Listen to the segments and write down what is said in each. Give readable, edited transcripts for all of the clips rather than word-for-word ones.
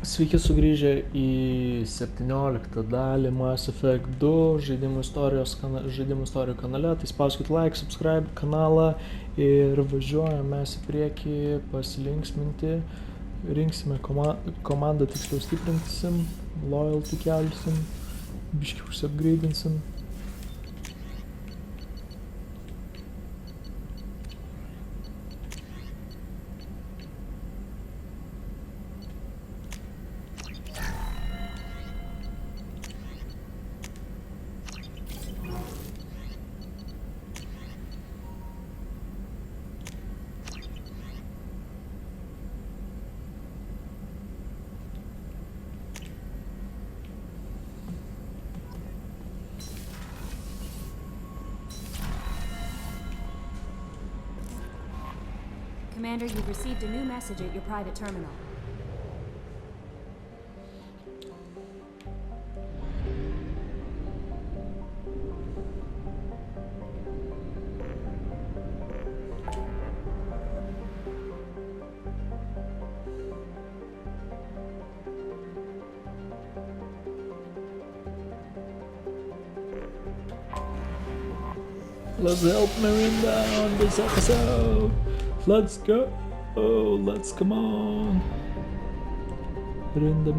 Sveiki sugrįžę į 17 dalį Mass Effect 2 žaidimų istorijų kanale. Tai spauskit like, subscribe kanalą ir važiuojam mes į priekį pasilinksminti. Rinksime komandą, tiksliau stiprinsim, loyalty kelsim, biškį užsiapgraidinsim. Commander, you've received a new message at your private terminal. Let's help Miranda on this episode. Let's go. Let's come on. Miranda.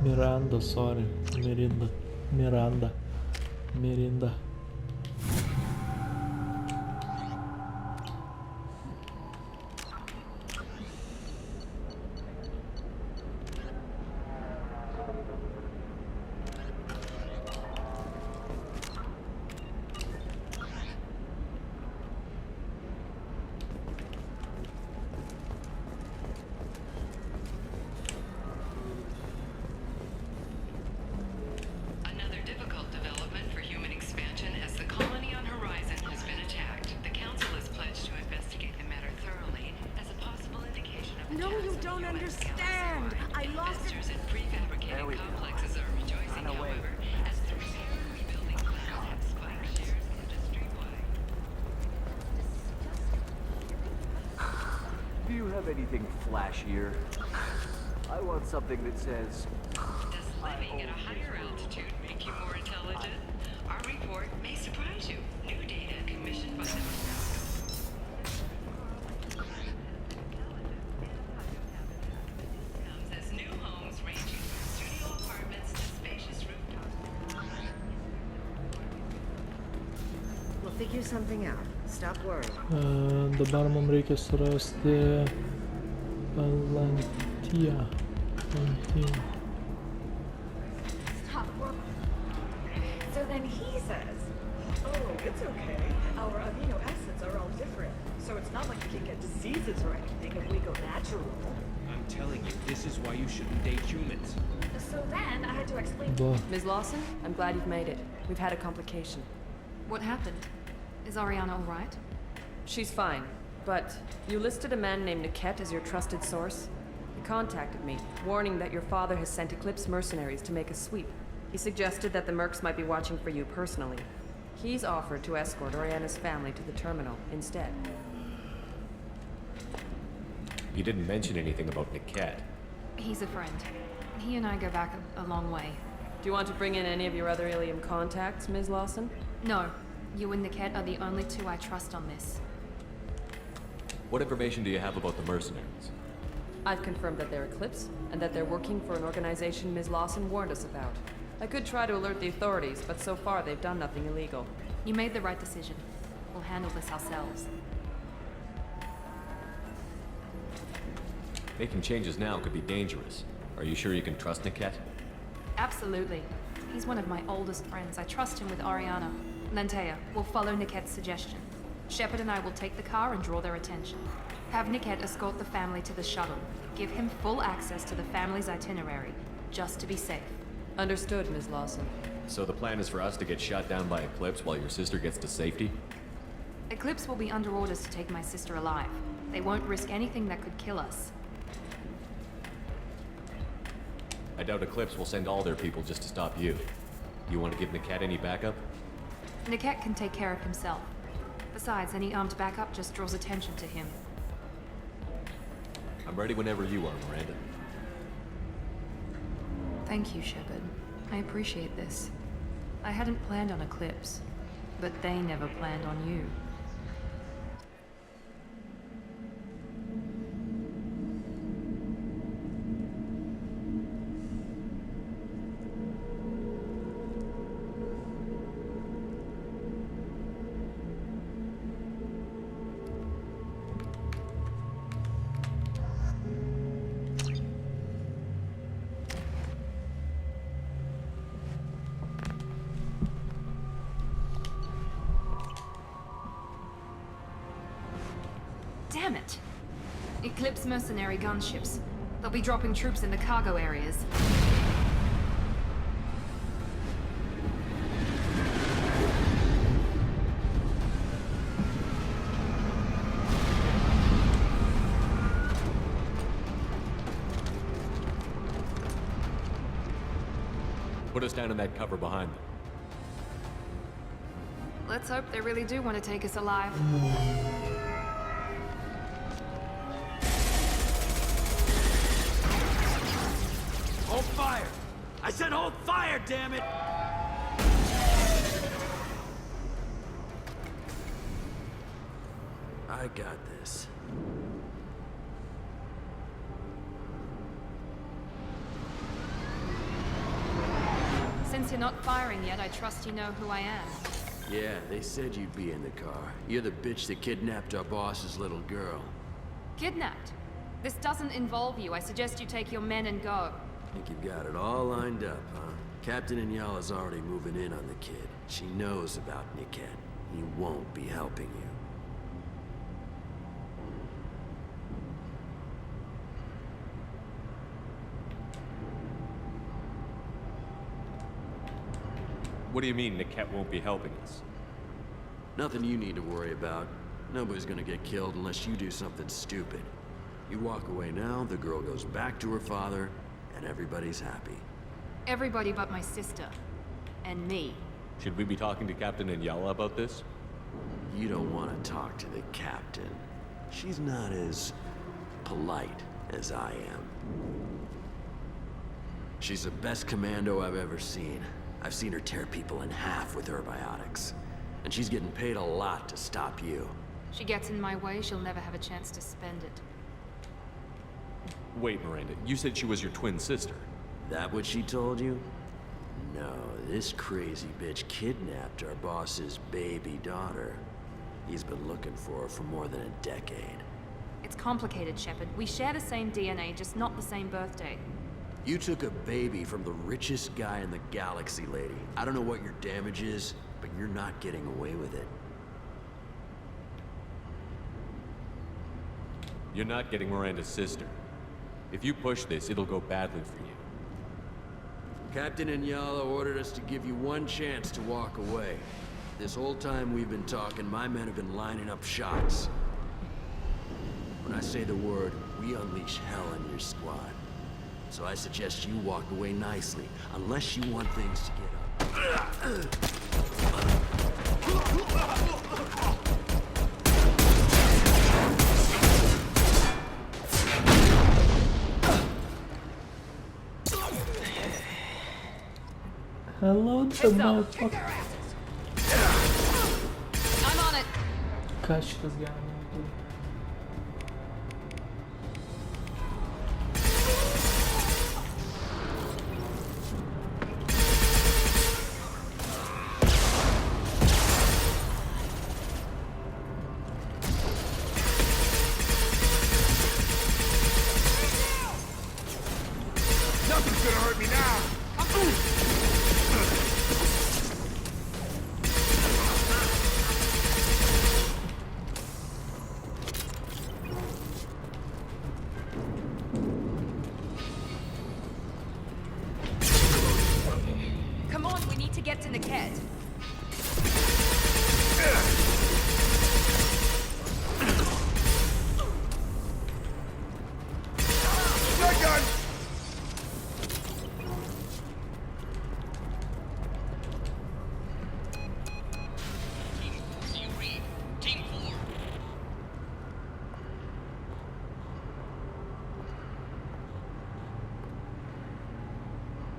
Miranda, sorry. Miranda. No, you don't understand. I lost it. Investors in prefabricated complexes are rejoicing, however, as 3 rebuilding plans have spiked shares industry-wide. Do you have anything flashier? I want something that says... Does living at a higher altitude make you more intelligent? Our report may surprise you. New data commissioned by the Figure something out. Stop worrying. Dabar mums reikia surasti Palantiją. Stop. So then he says, oh, it's okay. Our amino acids are all different. So it's not like we can get diseases or anything if we go natural. I'm telling you, this is why you shouldn't date humans. So then I had to explain... Ms. Lawson, I'm glad you've made it. We've had a complication. What happened? Is Ariana all right? She's fine, but you listed a man named Niket as your trusted source. He contacted me, warning that your father has sent Eclipse mercenaries to make a sweep. He suggested that the Mercs might be watching for you personally. He's offered to escort Ariana's family to the terminal instead. He didn't mention anything about Niket. He's a friend. He and I go back a long way. Do you want to bring in any of your other Ilium contacts, Ms. Lawson? No. You and Niket are the only two I trust on this. What information do you have about the mercenaries? I've confirmed that they're Eclipse, and that they're working for an organization Ms. Lawson warned us about. I could try to alert the authorities, but so far they've done nothing illegal. You made the right decision. We'll handle this ourselves. Making changes now could be dangerous. Are you sure you can trust Niket? Absolutely. He's one of my oldest friends. I trust him with Ariana. Lantea, we'll follow Niket's suggestion. Shepard and I will take the car and draw their attention. Have Niket escort the family to the shuttle. Give him full access to the family's itinerary, just to be safe. Understood, Ms. Lawson. So the plan is for us to get shot down by Eclipse while your sister gets to safety? Eclipse will be under orders to take my sister alive. They won't risk anything that could kill us. I doubt Eclipse will send all their people just to stop you. You want to give Niket any backup? Niket can take care of himself. Besides, any armed backup just draws attention to him. I'm ready whenever you are, Miranda. Thank you, Shepard. I appreciate this. I hadn't planned on Eclipse, but they never planned on you. Damn it! Eclipse mercenary gunships. They'll be dropping troops in the cargo areas. Put us down in that cover behind them. Let's hope they really do want to take us alive. Hold fire! I said hold fire, damn it! I got this. Since you're not firing yet, I trust you know who I am. Yeah, they said you'd be in the car. You're the bitch that kidnapped our boss's little girl. Kidnapped? This doesn't involve you. I suggest you take your men and go. Think you've got it all lined up, huh? Captain Inyala's already moving in on the kid. She knows about Niket. He won't be helping you. What do you mean Niket won't be helping us? Nothing you need to worry about. Nobody's gonna get killed unless you do something stupid. You walk away now, the girl goes back to her father, and everybody's happy. Everybody but my sister. And me. Should we be talking to Captain Inyala about this? You don't want to talk to the captain. She's not as polite as I am. She's the best commando I've ever seen. I've seen her tear people in half with her biotics. And she's getting paid a lot to stop you. She gets in my way, she'll never have a chance to spend it. Wait, Miranda, you said she was your twin sister. That what she told you? No, this crazy bitch kidnapped our boss's baby daughter. He's been looking for her for more than a decade. It's complicated, Shepard. We share the same DNA, just not the same birthday. You took a baby from the richest guy in the galaxy, lady. I don't know what your damage is, but you're not getting away with it. You're not getting Miranda's sister. If you push this, it'll go badly for you. Captain Inyala ordered us to give you one chance to walk away. This whole time we've been talking, my men have been lining up shots. When I say the word, we unleash hell in your squad. So I suggest you walk away nicely, unless you want things to get up. Hello, the motherfucker. I'm on it. Ką šitas galima daryti? Nothing's gonna hurt me now!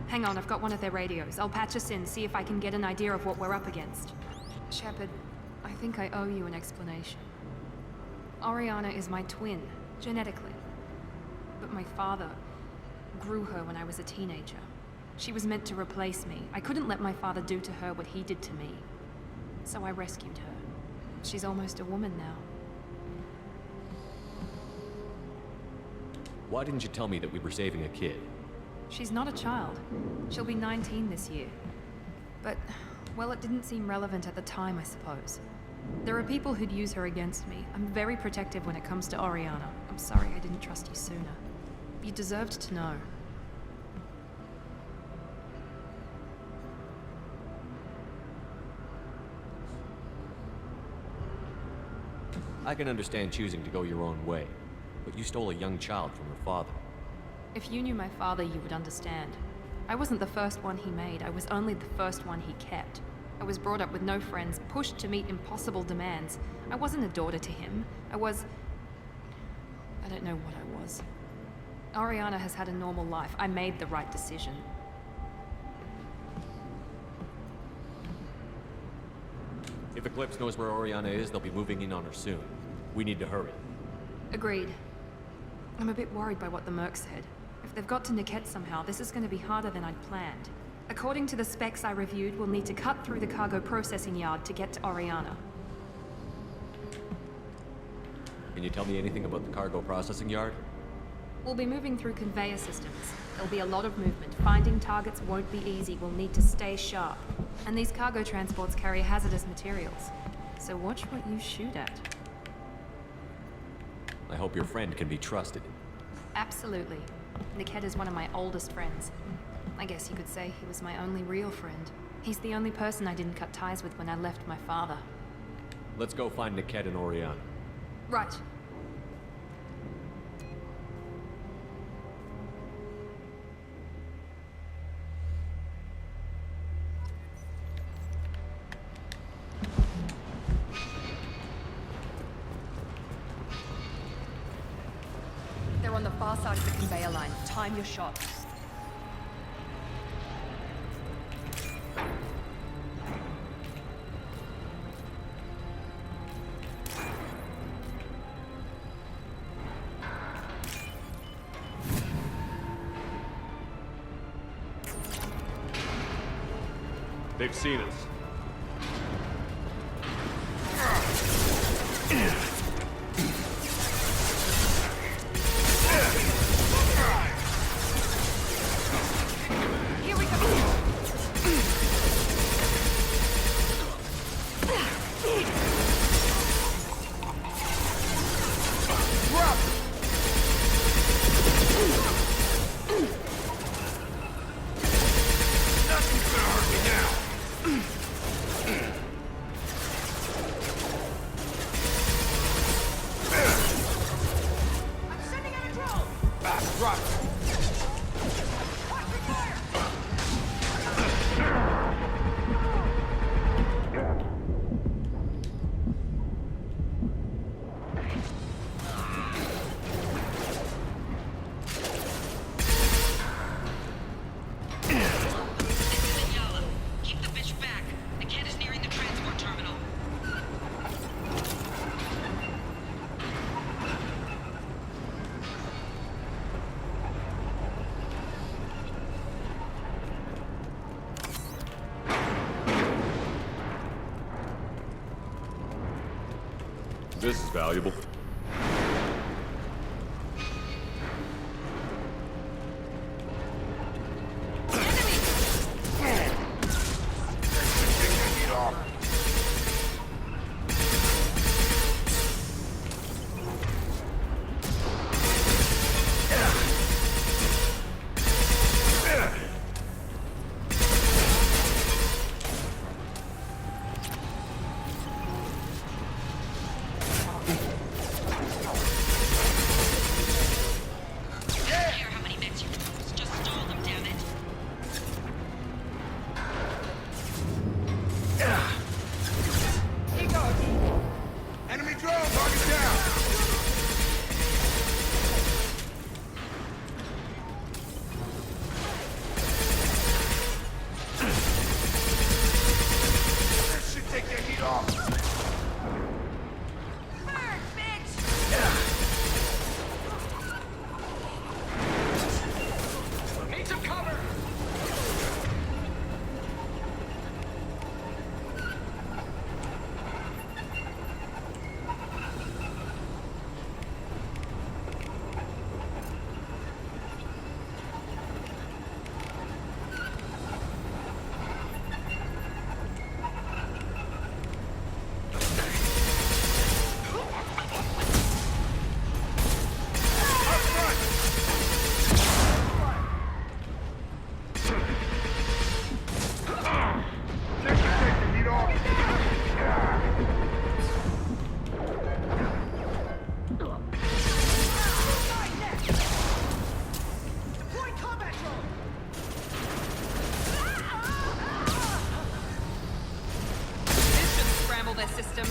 Hang on, I've got one of their radios. I'll patch us in, see if I can get an idea of what we're up against. Shepard, I think I owe you an explanation. Oriana is my twin, genetically. But my father grew her when I was a teenager. She was meant to replace me. I couldn't let my father do to her what he did to me. So I rescued her. She's almost a woman now. Why didn't you tell me that we were saving a kid? She's not a child. She'll be 19 this year. But, well, it didn't seem relevant at the time, I suppose. There are people who'd use her against me. I'm very protective when it comes to Oriana. I'm sorry I didn't trust you sooner. You deserved to know. I can understand choosing to go your own way, but you stole a young child from her father. If you knew my father, you would understand. I wasn't the first one he made, I was only the first one he kept. I was brought up with no friends, pushed to meet impossible demands. I wasn't a daughter to him. I don't know what I was. Oriana has had a normal life. I made the right decision. If Eclipse knows where Oriana is, they'll be moving in on her soon. We need to hurry. Agreed. I'm a bit worried by what the Merc said. If they've got to Niket somehow, this is going to be harder than I'd planned. According to the specs I reviewed, we'll need to cut through the cargo processing yard to get to Oriana. Can you tell me anything about the cargo processing yard? We'll be moving through conveyor systems. There'll be a lot of movement. Finding targets won't be easy. We'll need to stay sharp. And these cargo transports carry hazardous materials. So watch what you shoot at. I hope your friend can be trusted. Absolutely. Niket is one of my oldest friends. I guess you could say he was my only real friend. He's the only person I didn't cut ties with when I left my father. Let's go find Niket and Oriana. Right. They're on the far side of the conveyor line. Time your shots. They've seen us. Here we go! Keep the bitch back. The kid is nearing the transport terminal. This is valuable. disable their system.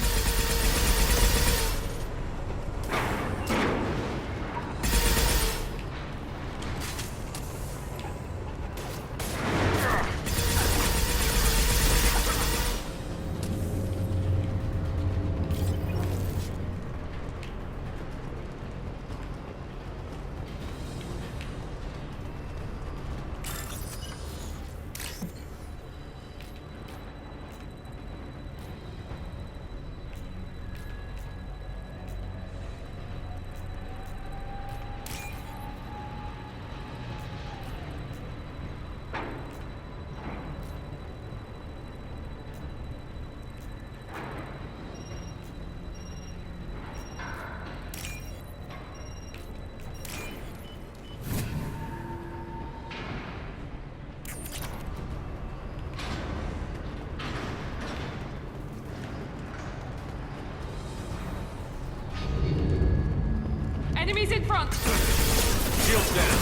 Enemies in front! Shields down.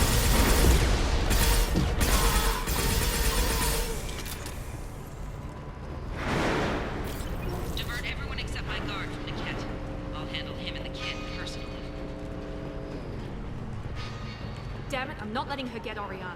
Divert everyone except my guard from the kit. I'll handle him and the kid personally. Damn it, I'm not letting her get Oriana.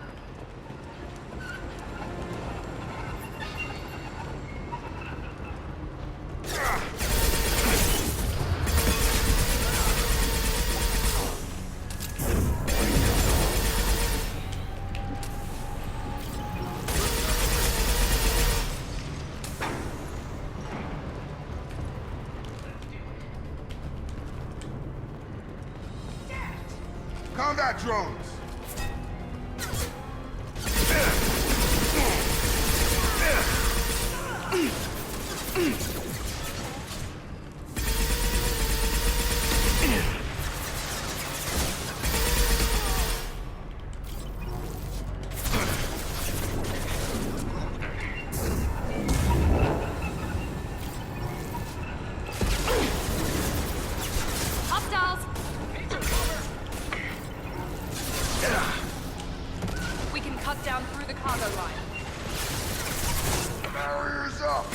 Combat drones! Hostiles! We can cut down through the cargo line. Barriers up!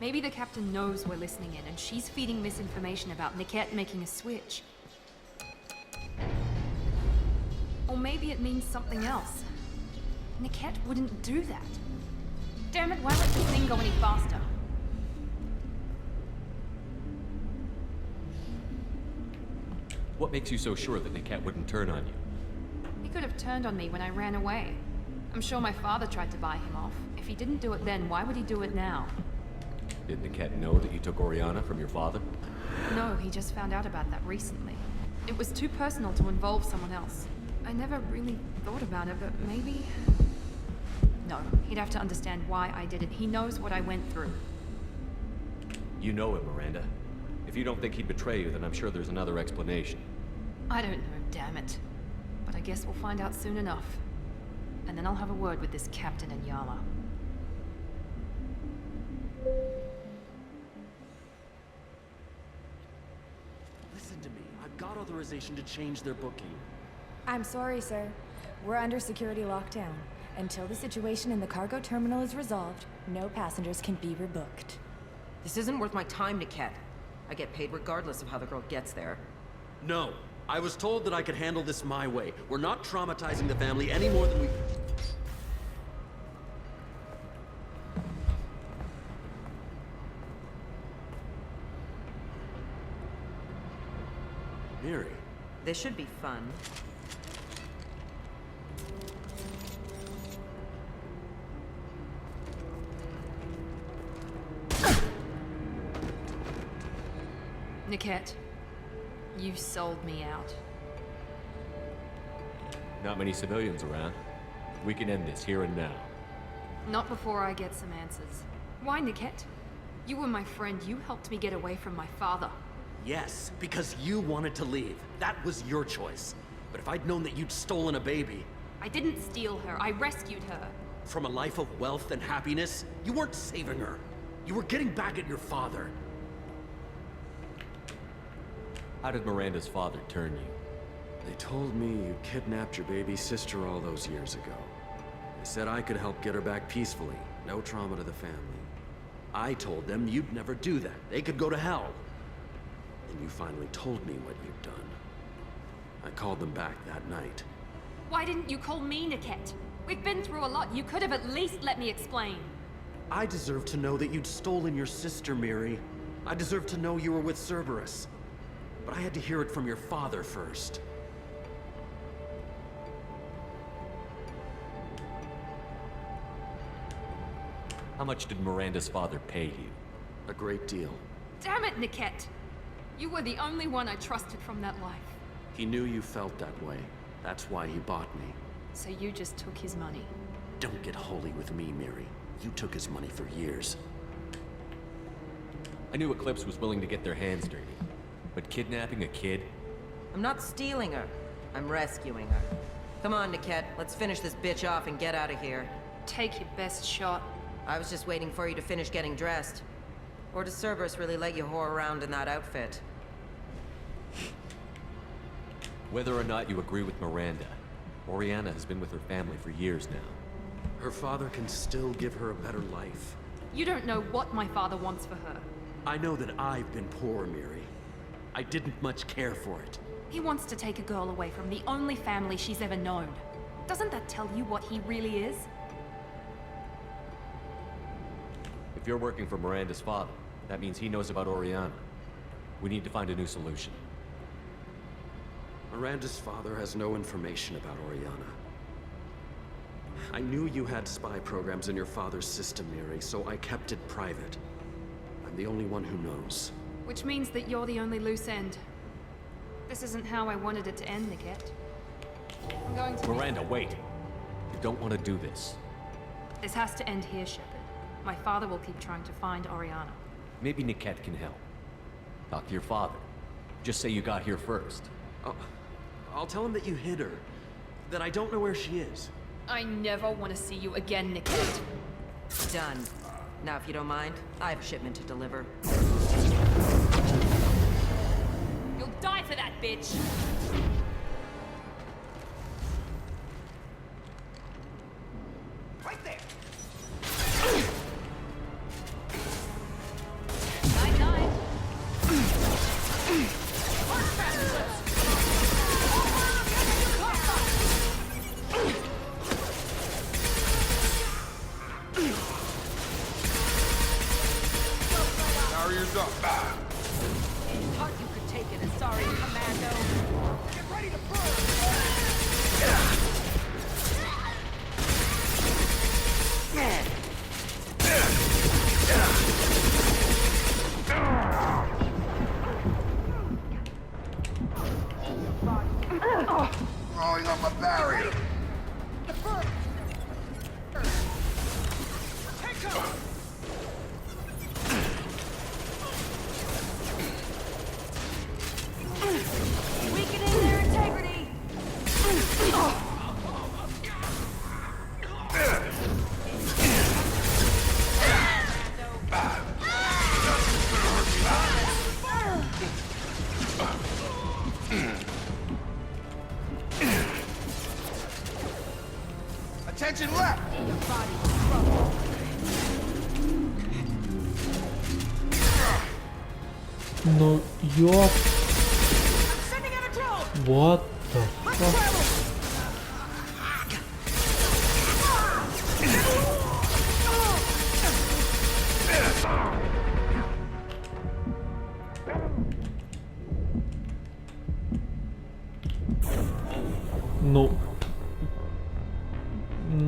Maybe the captain knows we're listening in, and she's feeding misinformation about Niket making a switch. Or maybe it means something else. Niket wouldn't do that. Damn it, why let this thing go any faster? What makes you so sure that Niket wouldn't turn on you? He could have turned on me when I ran away. I'm sure my father tried to buy him off. If he didn't do it then, why would he do it now? Did Niket know that you took Oriana from your father? No, he just found out about that recently. It was too personal to involve someone else. I never really thought about it, but maybe... No, he'd have to understand why I did it. He knows what I went through. You know him, Miranda. If you don't think he'd betray you, then I'm sure there's another explanation. I don't know, damn it. But I guess we'll find out soon enough. And then I'll have a word with this captain and Yala. Listen to me. I've got authorization to change their booking. I'm sorry, sir. We're under security lockdown. Until the situation in the cargo terminal is resolved, no passengers can be rebooked. This isn't worth my time, Niket. I get paid regardless of how the girl gets there. No. I was told that I could handle this my way. We're not traumatizing the family any more than we... Miri. This should be fun. Niket, you sold me out. Not many civilians around. We can end this here and now. Not before I get some answers. Why, Niket? You were my friend. You helped me get away from my father. Yes, because you wanted to leave. That was your choice. But if I'd known that you'd stolen a baby... I didn't steal her. I rescued her. From a life of wealth and happiness, you weren't saving her. You were getting back at your father. How did Miranda's father turn you? They told me you kidnapped your baby sister all those years ago. They said I could help get her back peacefully. No trauma to the family. I told them you'd never do that. They could go to hell. And you finally told me what you'd done. I called them back that night. Why didn't you call me, Niket? We've been through a lot. You could have at least let me explain. I deserve to know that you'd stolen your sister, Miri. I deserve to know you were with Cerberus. But I had to hear it from your father first. How much did Miranda's father pay you? A great deal. Damn it, Niket! You were the only one I trusted from that life. He knew you felt that way. That's why he bought me. So you just took his money. Don't get holy with me, Miri. You took his money for years. I knew Eclipse was willing to get their hands dirty. But kidnapping a kid? I'm not stealing her. I'm rescuing her. Come on, Niket. Let's finish this bitch off and get out of here. Take your best shot. I was just waiting for you to finish getting dressed. Or does Cerberus really let you whore around in that outfit? Whether or not you agree with Miranda, Oriana has been with her family for years now. Her father can still give her a better life. You don't know what my father wants for her. I know that I've been poor, Miri. I didn't much care for it. He wants to take a girl away from the only family she's ever known. Doesn't that tell you what he really is? If you're working for Miranda's father, that means he knows about Oriana. We need to find a new solution. Miranda's father has no information about Oriana. I knew you had spy programs in your father's system, Miri, so I kept it private. I'm the only one who knows. Which means that you're the only loose end. This isn't how I wanted it to end, Niket. I'm going to... Miranda, wait! You don't want to do this. This has to end here, Shepard. My father will keep trying to find Oriana. Maybe Niket can help. Talk to your father. Just say you got here first. I'll tell him that you hid her. That I don't know where she is. I never want to see you again, Niket. Done. Now, if you don't mind, I have a shipment to deliver. You'll die for that, bitch! Right there! Setting up a barrier! Weakening their integrity! Attention left! No, jo. I'm sending out a drone! What the Let's fuck? travel!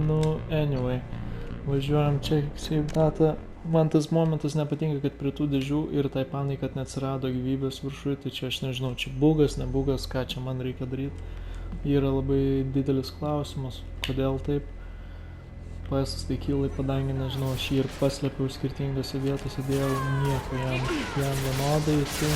Nu, anyway. Važiuojam čia, save data. Man tas momentas nepatinka, kad prie tų dėžių ir tai panai, kad neatsirado gyvybės viršui, tai čia aš nežinau, čia bugas, nebugas, ką čia man reikia daryti. Yra labai didelis klausimas, kodėl taip. Pasas tai kyla į padangį, nežinau, aš jį ir paslėpiau skirtingose vietose, dėjau nieko jam vienodai, tai...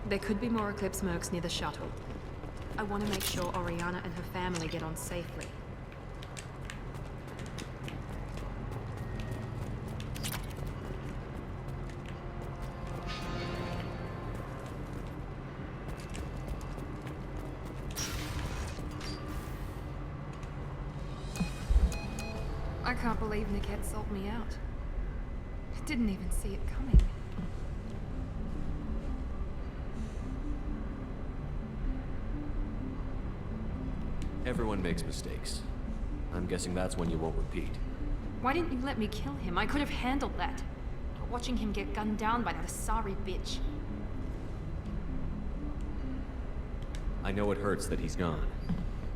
There could be more Eclipse mercs near the shuttle. I want to make sure Oriana and her family get on safely. I can't believe Niket sold me out. I didn't even see it coming. Everyone makes mistakes. I'm guessing that's one you won't repeat. Why didn't you let me kill him? I could have handled that. But watching him get gunned down by that Asari bitch. I know it hurts that he's gone,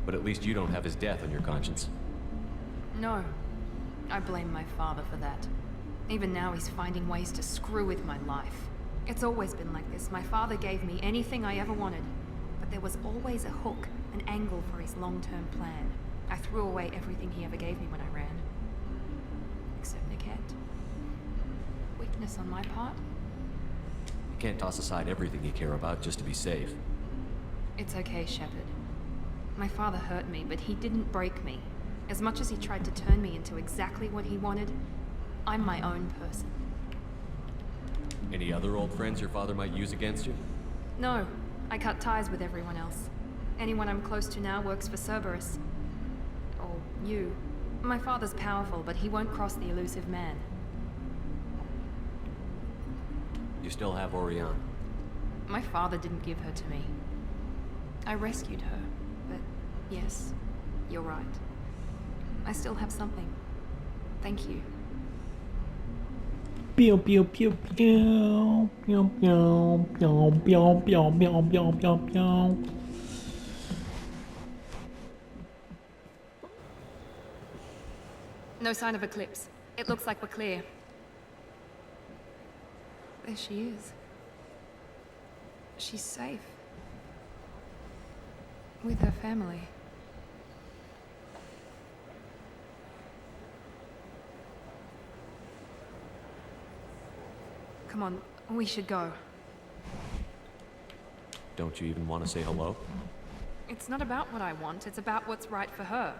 but at least you don't have his death on your conscience. No. I blame my father for that. Even now he's finding ways to screw with my life. It's always been like this. My father gave me anything I ever wanted. But there was always a hook, an angle for his long-term plan. I threw away everything he ever gave me when I ran. Except Niket. Weakness on my part? You can't toss aside everything you care about just to be safe. It's okay, Shepard. My father hurt me, but he didn't break me. As much as he tried to turn me into exactly what he wanted, I'm my own person. Any other old friends your father might use against you? No. I cut ties with everyone else. Anyone I'm close to now works for Cerberus. Or you. My father's powerful, but he won't cross the elusive man. You still have Oriana. My father didn't give her to me. I rescued her, but yes, you're right. I still have something. Thank you. Pew pew pew pew pew pew pew pew pew pew pew pew pew. No sign of Eclipse. It looks like we're clear. There she is. She's safe. With her family. Come on, we should go. Don't you even want to say hello? It's not about what I want, it's about what's right for her.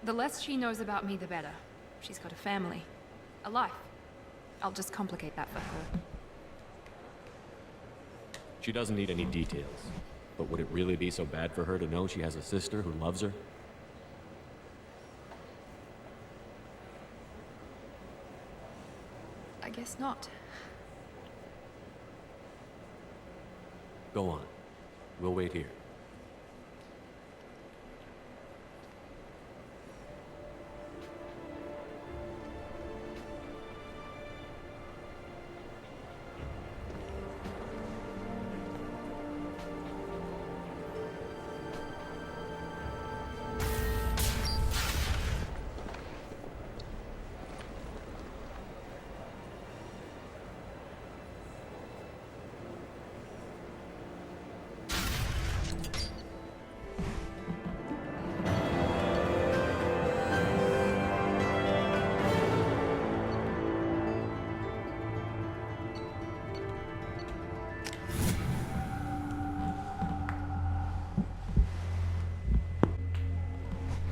The less she knows about me, the better. She's got a family, a life. I'll just complicate that for her. She doesn't need any details. But would it really be so bad for her to know she has a sister who loves her? I guess not. Go on. We'll wait here.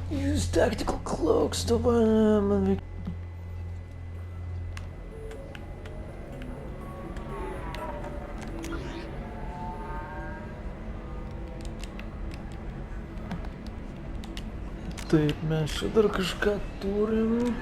Use tactical cloaks to win. Taip, mes čia dar kažką turim.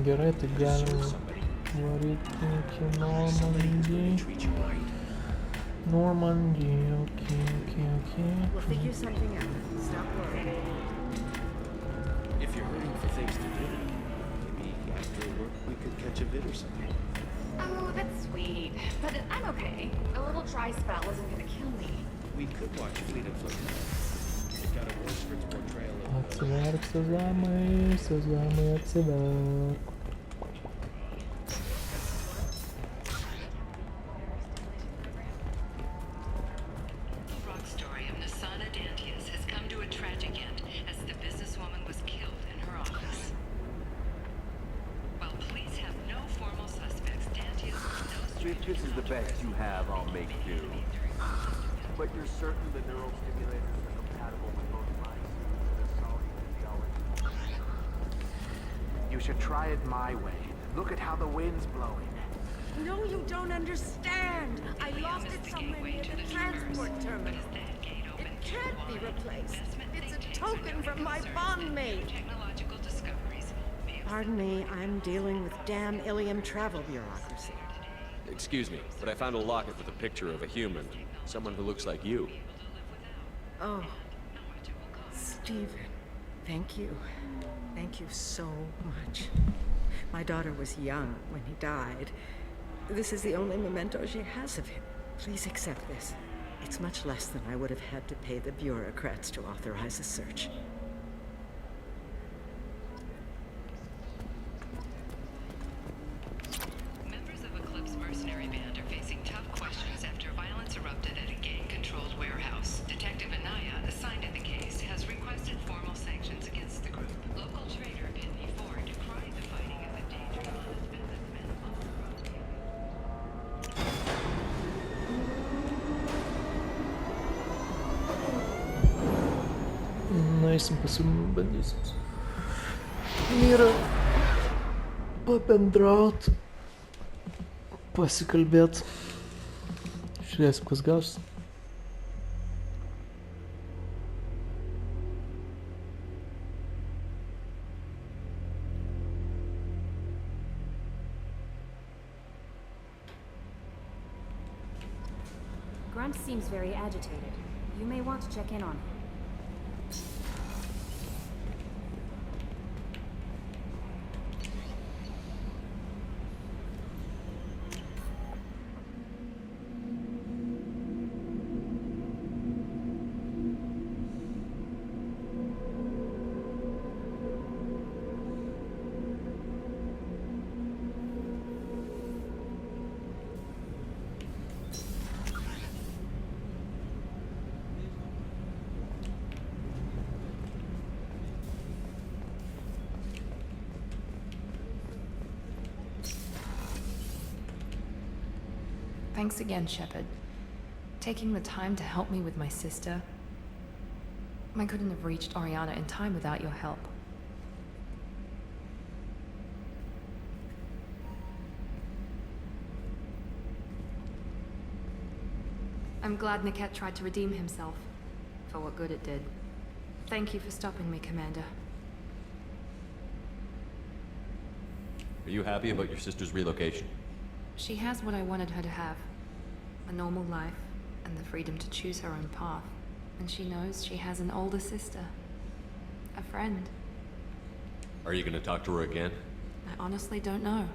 Gerai, tai galim varyti iki Normandijai, okay. We'll figure something out. Stop worrying. If you're hurting for things to do, maybe after work we could catch a vid or something. Oh, that's sweet. But I'm okay. A little dry spell isn't gonna kill me. We could watch Fleet and Foot. It got awards for its portrayal of Atsiverk, sezamai, atsiverk. If this is the best you have, I'll make do. But you're certain the neural stimulators are compatible with both mice and the solid physiology? You should try it my way. Look at how the wind's blowing. No, you don't understand. I lost it somewhere near the transport terminal. It can't be replaced. It's a token from my bondmate. Pardon me, I'm dealing with damn Ilium travel bureaucracy. Excuse me, but I found a locket with a picture of a human. Someone who looks like you. Oh, Stephen, thank you. Thank you so much. My daughter was young when he died. This is the only memento she has of him. Please accept this. It's much less than I would have had to pay the bureaucrats to authorize a search. Nueisim pasibandysim. Yra pabendraut, pasikalbėt. Žiūrėsim, kas gausis. Grunt seems very agitated. You may want to check in on him. Thanks again, Shepard. Taking the time to help me with my sister. I couldn't have reached Oriana in time without your help. I'm glad Niket tried to redeem himself, for what good it did. Thank you for stopping me, Commander. Are you happy about your sister's relocation? She has what I wanted her to have. A normal life, and the freedom to choose her own path. And she knows she has an older sister. A friend. Are you gonna talk to her again? I honestly don't know.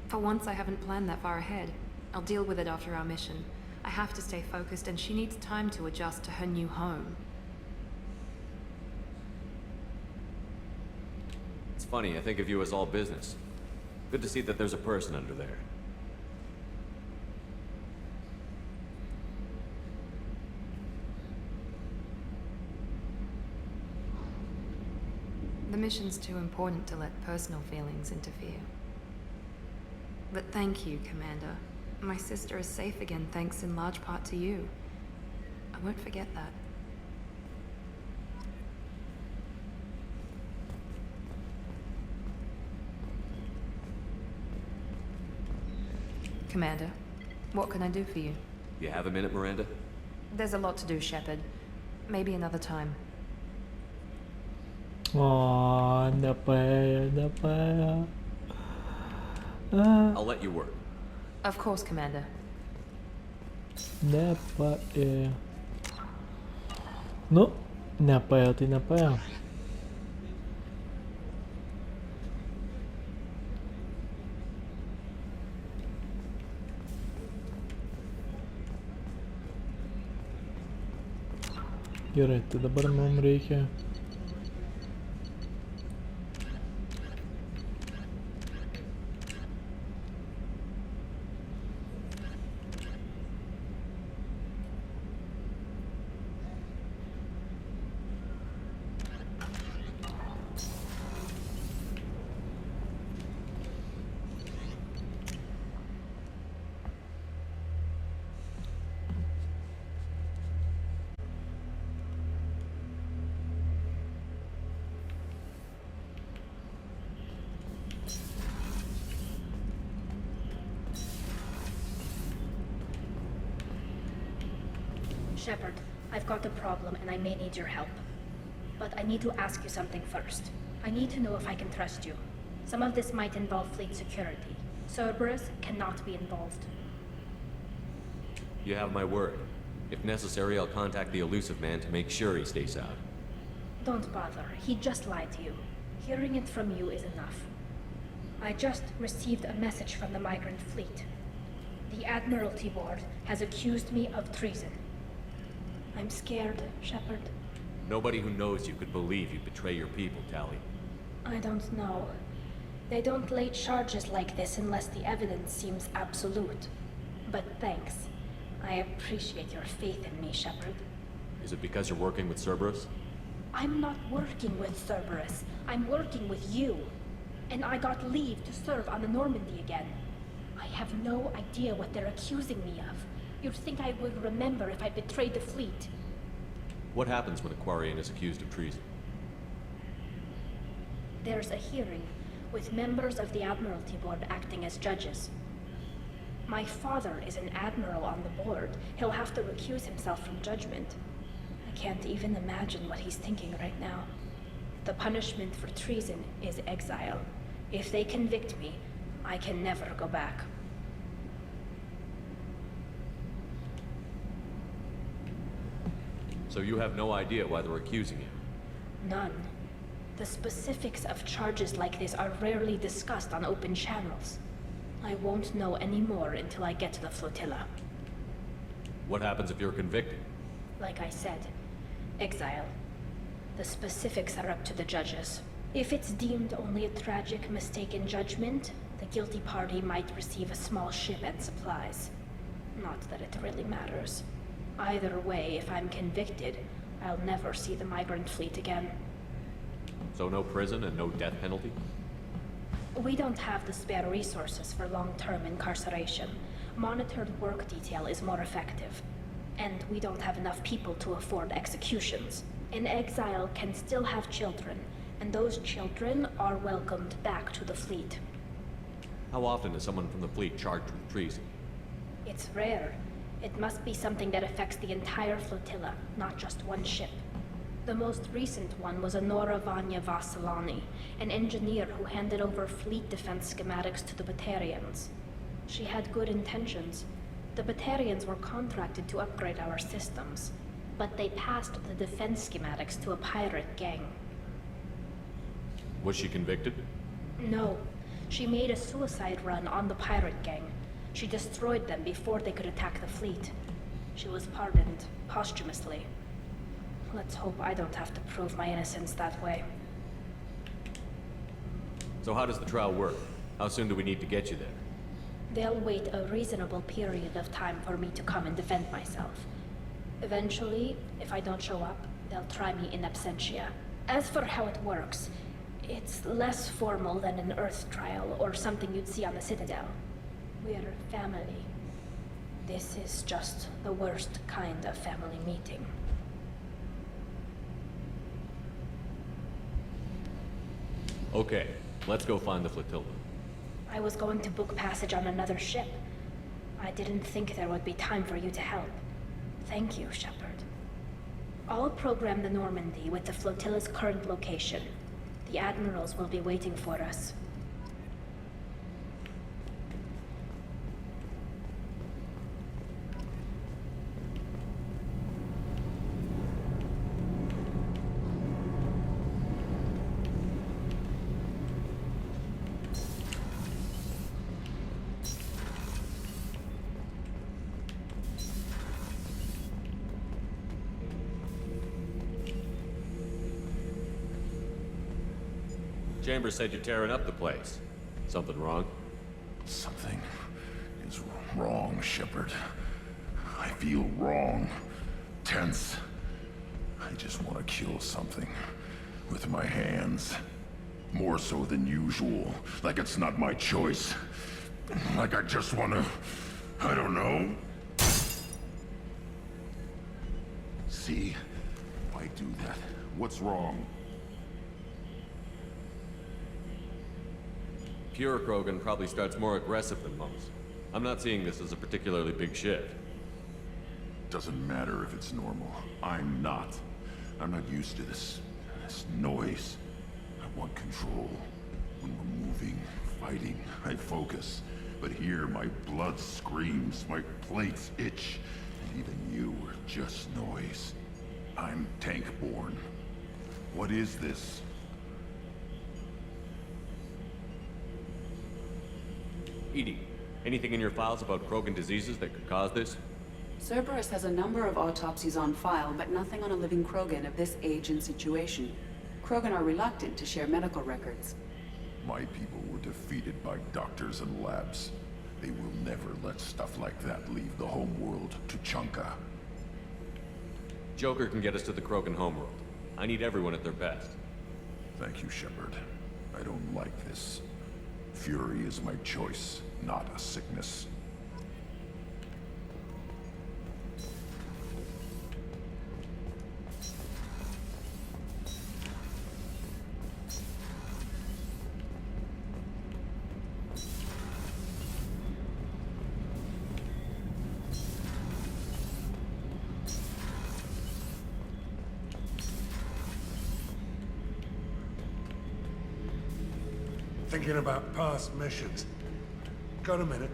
For once, I haven't planned that far ahead. I'll deal with it after our mission. I have to stay focused, and she needs time to adjust to her new home. It's funny, I think of you as all business. Good to see that there's a person under there. The mission's too important to let personal feelings interfere. But thank you, Commander. My sister is safe again thanks in large part to you. I won't forget that. Commander, what can I do for you? You have a minute, Miranda? There's a lot to do, Shepard. Maybe another time. Aw, nepaėjo. I'll let you work. Of course, Commander. Nepaėjo. Nu, nepaėjo, tai nepaėjo. Gerai, tai dabar mums reikia Shepard, I've got a problem and I may need your help. But I need to ask you something first. I need to know if I can trust you. Some of this might involve fleet security. Cerberus cannot be involved. You have my word. If necessary, I'll contact the elusive man to make sure he stays out. Don't bother. He just lied to you. Hearing it from you is enough. I just received a message from the migrant fleet. The Admiralty Board has accused me of treason. I'm scared, Shepard. Nobody who knows you could believe you betray your people, Tali. I don't know. They don't lay charges like this unless the evidence seems absolute. But thanks. I appreciate your faith in me, Shepard. Is it because you're working with Cerberus? I'm not working with Cerberus. I'm working with you. And I got leave to serve on the Normandy again. I have no idea what they're accusing me of. You'd think I would remember if I betrayed the fleet. What happens when a Quarian is accused of treason? There's a hearing, with members of the Admiralty Board acting as judges. My father is an admiral on the board. He'll have to recuse himself from judgment. I can't even imagine what he's thinking right now. The punishment for treason is exile. If they convict me, I can never go back. So you have no idea why they're accusing you? None. The specifics of charges like this are rarely discussed on open channels. I won't know any more until I get to the flotilla. What happens if you're convicted? Like I said, exile. The specifics are up to the judges. If it's deemed only a tragic mistake in judgment, the guilty party might receive a small ship and supplies. Not that it really matters. Either way, if I'm convicted, I'll never see the migrant fleet again. So no prison and no death penalty? We don't have the spare resources for long-term incarceration. Monitored work detail is more effective. And we don't have enough people to afford executions. An exile can still have children, and those children are welcomed back to the fleet. How often is someone from the fleet charged with treason? It's rare. It must be something that affects the entire flotilla, not just one ship. The most recent one was Anora Vanya Vasilani, an engineer who handed over fleet defense schematics to the Batarians. She had good intentions. The Batarians were contracted to upgrade our systems, but they passed the defense schematics to a pirate gang. Was she convicted? No. She made a suicide run on the pirate gang. She destroyed them before they could attack the fleet. She was pardoned posthumously. Let's hope I don't have to prove my innocence that way. So how does the trial work? How soon do we need to get you there? They'll wait a reasonable period of time for me to come and defend myself. Eventually, if I don't show up, they'll try me in absentia. As for how it works, it's less formal than an Earth trial or something you'd see on the Citadel. We're family. This is just the worst kind of family meeting. Okay, let's go find the flotilla. I was going to book passage on another ship. I didn't think there would be time for you to help. Thank you, Shepard. I'll program the Normandy with the flotilla's current location. The admirals will be waiting for us. Chambers said you're tearing up the place. Something wrong? Something is wrong, Shepard. I feel wrong. Tense. I just want to kill something. With my hands. More so than usual. Like it's not my choice. Like I just want to... I don't know. See? Why do that? What's wrong? Pure Krogan probably starts more aggressive than most. I'm not seeing this as a particularly big shift. Doesn't matter if it's normal. I'm not. I'm not used to this noise. I want control. When we're moving, fighting, I focus. But here, my blood screams, my plates itch, and even you are just noise. I'm tank-born. What is this? EDI, anything in your files about Krogan diseases that could cause this? Cerberus has a number of autopsies on file, but nothing on a living Krogan of this age and situation. Krogan are reluctant to share medical records. My people were defeated by doctors and labs. They will never let stuff like that leave the homeworld to Chunka. Joker can get us to the Krogan homeworld. I need everyone at their best. Thank you, Shepard. I don't like this. Fury is my choice, not a sickness. Thinking about past missions. Got a minute?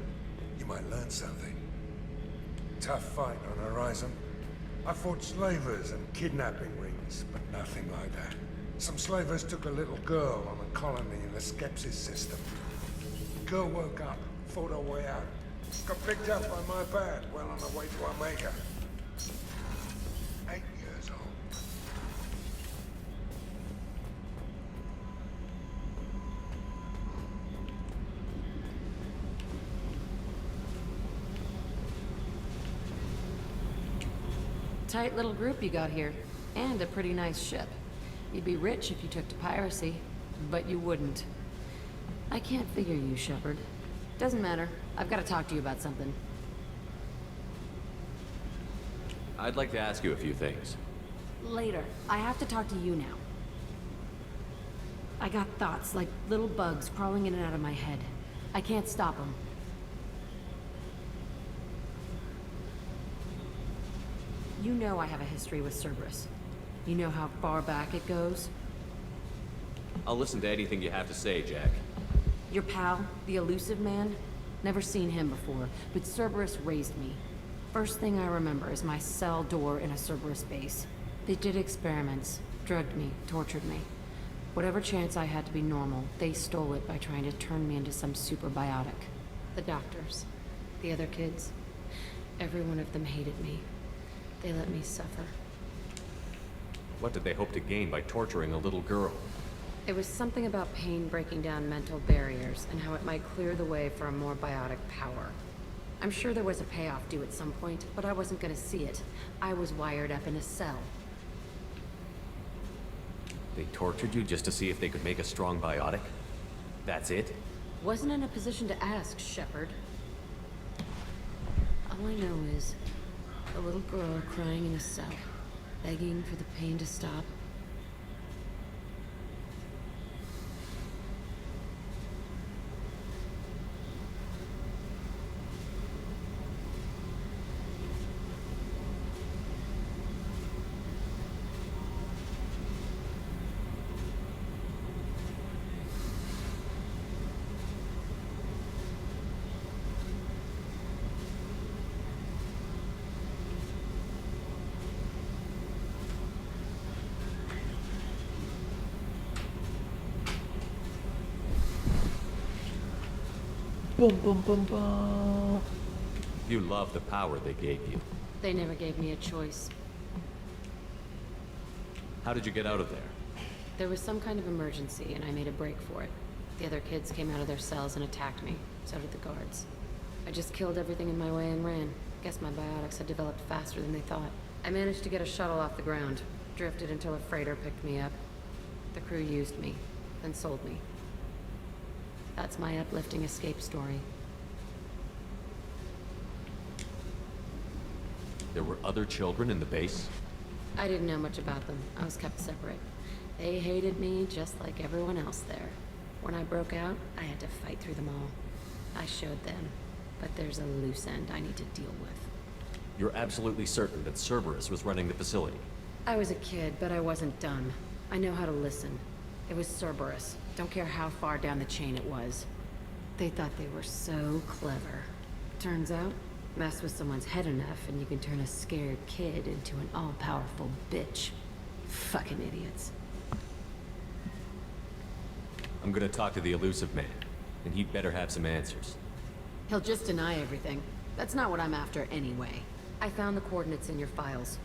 You might learn something. Tough fight on horizon. I fought slavers and kidnapping rings, but nothing like that. Some slavers took a little girl on a colony in the Skepsis system. The girl woke up, fought her way out. Got picked up by my band, well on her way to Omega. 8 years old. Tight little group you got here. And a pretty nice ship. You'd be rich if you took to piracy, but you wouldn't. I can't figure you, Shepard. Doesn't matter. I've got to talk to you about something. I'd like to ask you a few things. Later. I have to talk to you now. I got thoughts like little bugs crawling in and out of my head. I can't stop them. You know I have a history with Cerberus. You know how far back it goes? I'll listen to anything you have to say, Jack. Your pal, the elusive man? Never seen him before, but Cerberus raised me. First thing I remember is my cell door in a Cerberus base. They did experiments, drugged me, tortured me. Whatever chance I had to be normal, they stole it by trying to turn me into some superbiotic. The doctors, the other kids, every one of them hated me. They let me suffer. What did they hope to gain by torturing a little girl? It was something about pain breaking down mental barriers and how it might clear the way for a more biotic power. I'm sure there was a payoff due at some point, but I wasn't gonna see it. I was wired up in a cell. They tortured you just to see if they could make a strong biotic? That's it? Wasn't in a position to ask, Shepard. All I know is a little girl crying in a cell, begging for the pain to stop. Bum, bum, bum, bum. You love the power they gave you. They never gave me a choice. How did you get out of there? There was some kind of emergency, and I made a break for it. The other kids came out of their cells and attacked me. So did the guards. I just killed everything in my way and ran. Guess my biotics had developed faster than they thought. I managed to get a shuttle off the ground. Drifted until a freighter picked me up. The crew used me, then sold me. That's my uplifting escape story. There were other children in the base? I didn't know much about them. I was kept separate. They hated me just like everyone else there. When I broke out, I had to fight through them all. I showed them, but there's a loose end I need to deal with. You're absolutely certain that Cerberus was running the facility? I was a kid, but I wasn't dumb. I know how to listen. It was Cerberus. Don't care how far down the chain it was. They thought they were so clever. Turns out, mess with someone's head enough and you can turn a scared kid into an all-powerful bitch. Fucking idiots. I'm gonna talk to the elusive man, and he'd better have some answers. He'll just deny everything. That's not what I'm after anyway. I found the coordinates in your files.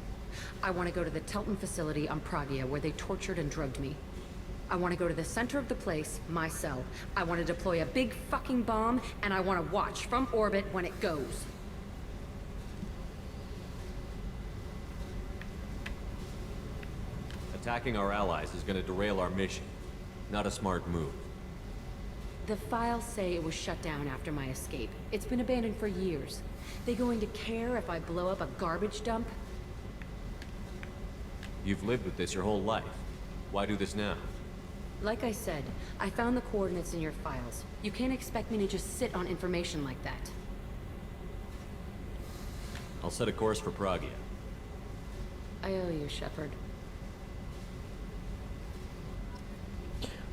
I want to go to the Telton facility on Pragia where they tortured and drugged me. I want to go to the center of the place, my cell. I want to deploy a big fucking bomb, and I want to watch from orbit when it goes. Attacking our allies is gonna derail our mission. Not a smart move. The files say it was shut down after my escape. It's been abandoned for years. They going to care if I blow up a garbage dump? You've lived with this your whole life. Why do this now? Like I said, I found the coordinates in your files. You can't expect me to just sit on information like that. I'll set a course for Pragia. I owe you, Shepard.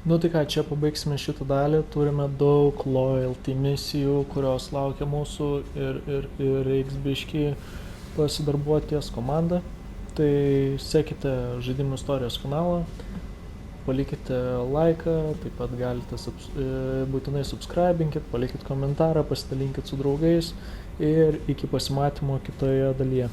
Nu tai ką, čia pabaigsime šitą dalį, turime daug loyalty misijų, kurios laukia mūsų ir reiks biškį pasidarbuoti ties komandą. Tai sekite Žaidimų istorijos kanalą, palikite laiką, taip pat galite būtinai subscribinkit, palikit komentarą, pasidalinkit su draugais ir iki pasimatymo kitoje dalyje.